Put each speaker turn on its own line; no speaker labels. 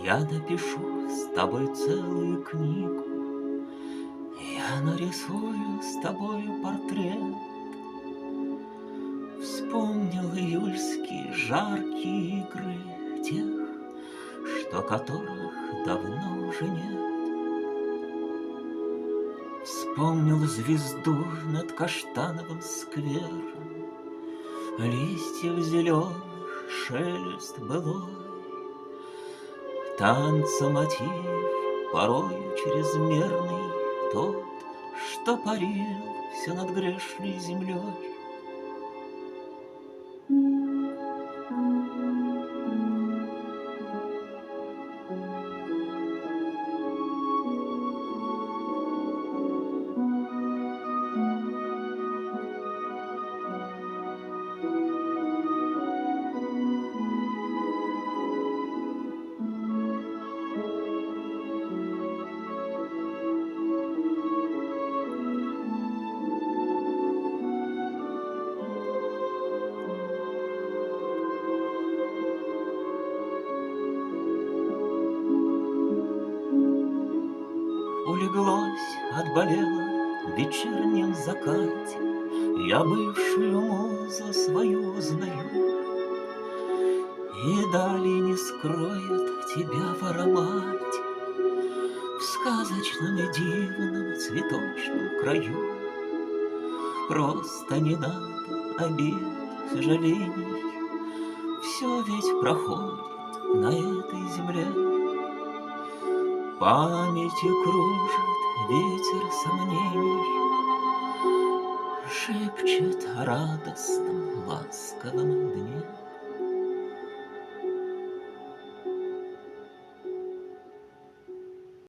Я напишу с тобой целую книгу, я нарисую с тобою портрет. Вспомнил июльские жаркие игры тех, что которых давно уже нет. Вспомнил звезду над каштановым сквером, листьев зеленых шелест былой, танца мотив, порою чрезмерный, тот, что парил все над грешной землей. Улеглось, отболело в вечернем закате, я бывшую музу свою узнаю, и далее не скроет тебя в аромате, в сказочном и дивном цветочном краю. Просто не надо обид, сожалений, все ведь проходит на этой земле. Памятью кружит ветер сомнений, шепчет о радостном ласковом дне.